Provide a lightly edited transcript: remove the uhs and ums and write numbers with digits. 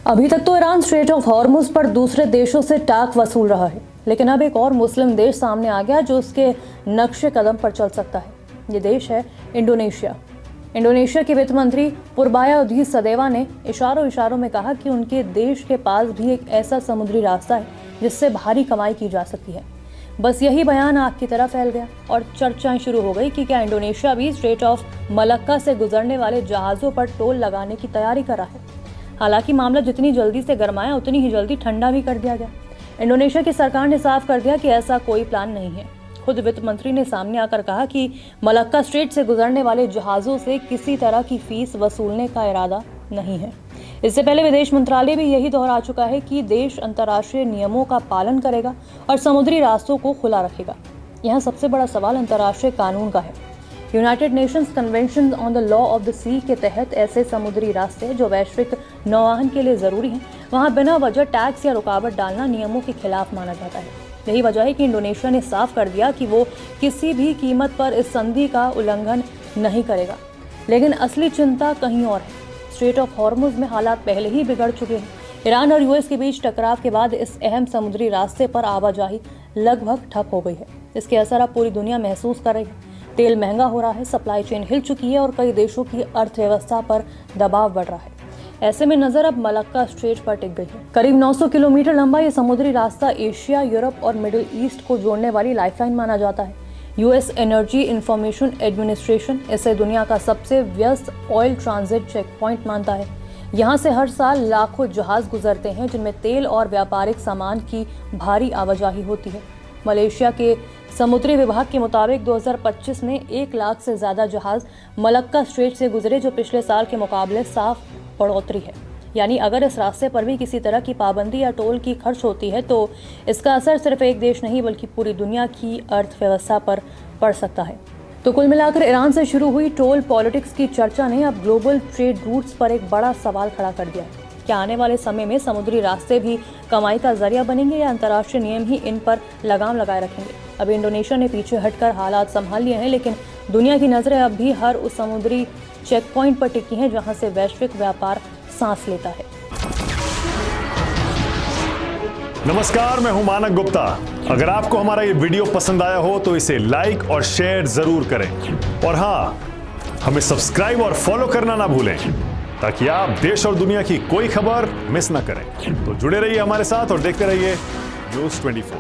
अभी तक तो ईरान स्ट्रेट ऑफ हॉर्मुज पर दूसरे देशों से टैक्स वसूल रहा है, लेकिन अब एक और मुस्लिम देश सामने आ गया जो उसके नक्शे कदम पर चल सकता है। ये देश है इंडोनेशिया। इंडोनेशिया के वित्त मंत्री पुरबायाउदी सदेवा ने इशारों में कहा कि उनके देश के पास भी एक ऐसा समुद्री रास्ता है जिससे भारी कमाई की जा सकती है। बस यही बयान आग की तरह फैल गया और चर्चाएं शुरू हो गई कि क्या इंडोनेशिया भी स्ट्रेट ऑफ मलक्का से गुजरने वाले जहाजों पर टोल लगाने की तैयारी कर रहा है। हालांकि मामला जितनी जल्दी से गरमाया उतनी ही जल्दी ठंडा भी कर दिया गया। इंडोनेशिया की सरकार ने साफ कर दिया कि ऐसा कोई प्लान नहीं है। खुद वित्त मंत्री ने सामने आकर कहा कि मलक्का स्ट्रेट से गुजरने वाले जहाजों से किसी तरह की फीस वसूलने का इरादा नहीं है। इससे पहले विदेश मंत्रालय भी यही दोहरा चुका है कि देश अंतर्राष्ट्रीय नियमों का पालन करेगा और समुद्री रास्तों को खुला रखेगा। यहाँ सबसे बड़ा सवाल अंतर्राष्ट्रीय कानून का है। United Nations Convention on the Law of the Sea के तहत ऐसे समुद्री रास्ते जो वैश्विक नौवहन के लिए जरूरी हैं, वहाँ बिना वजह टैक्स या रुकावट डालना नियमों के खिलाफ माना जाता है। यही वजह है कि इंडोनेशिया ने साफ कर दिया कि वो किसी भी कीमत पर इस संधि का उल्लंघन नहीं करेगा। लेकिन असली चिंता कहीं और है। स्ट्रेट ऑफ हॉर्मुज में हालात पहले ही बिगड़ चुके हैं। ईरान और यूएस के बीच टकराव के बाद इस अहम समुद्री रास्ते पर आवाजाही लगभग ठप हो गई है। इसके असर अब पूरी दुनिया महसूस कर रही है। तेल महंगा हो रहा है, सप्लाई चेन हिल चुकी है और कई देशों की अर्थव्यवस्था पर दबाव बढ़ रहा है। ऐसे में नजर अब मलक्का स्ट्रेट पर टिक गई है। करीब 900 किलोमीटर लंबा ये समुद्री रास्ता एशिया, यूरोप और मिडिल ईस्ट को जोड़ने वाली लाइफलाइन माना जाता है। यूएस एनर्जी इंफॉर्मेशन एडमिनिस्ट्रेशन इसे दुनिया का सबसे व्यस्त ऑयल ट्रांजिट चेक पॉइंट मानता है। यहाँ से हर साल लाखों जहाज गुजरते हैं जिनमें तेल और व्यापारिक सामान की भारी आवाजाही होती है। मलेशिया के समुद्री विभाग के मुताबिक 2025 में 1 लाख से ज्यादा जहाज मलक्का स्ट्रेट से गुजरे, जो पिछले साल के मुकाबले साफ बढ़ोतरी है। यानी अगर इस रास्ते पर भी किसी तरह की पाबंदी या टोल की खर्च होती है तो इसका असर सिर्फ एक देश नहीं बल्कि पूरी दुनिया की अर्थव्यवस्था पर पड़ सकता है। तो कुल मिलाकर ईरान से शुरू हुई टोल पॉलिटिक्स की चर्चा ने अब ग्लोबल ट्रेड रूट्स पर एक बड़ा सवाल खड़ा कर दिया है। क्या आने वाले समय में समुद्री रास्ते भी कमाई का जरिया बनेंगे या अंतर्राष्ट्रीय नियम ही इन पर लगाम लगाए रखेंगे? अभी इंडोनेशिया ने पीछे हटकर हालात संभाल लिए हैं, लेकिन दुनिया की नजरें अब भी हर उस समुद्री चेक पॉइंट पर टिकी हैं जहां से वैश्विक व्यापार सांस लेता है। नमस्कार, मैं हूं मानक गुप्ता। अगर आपको हमारा ये वीडियो पसंद आया हो तो इसे लाइक और शेयर जरूर करें और हाँ, हमें सब्सक्राइब और फॉलो करना ना भूलें ताकि आप देश और दुनिया की कोई खबर मिस ना करें। तो जुड़े रहिए हमारे साथ और देखते रहिए न्यूज़ 24।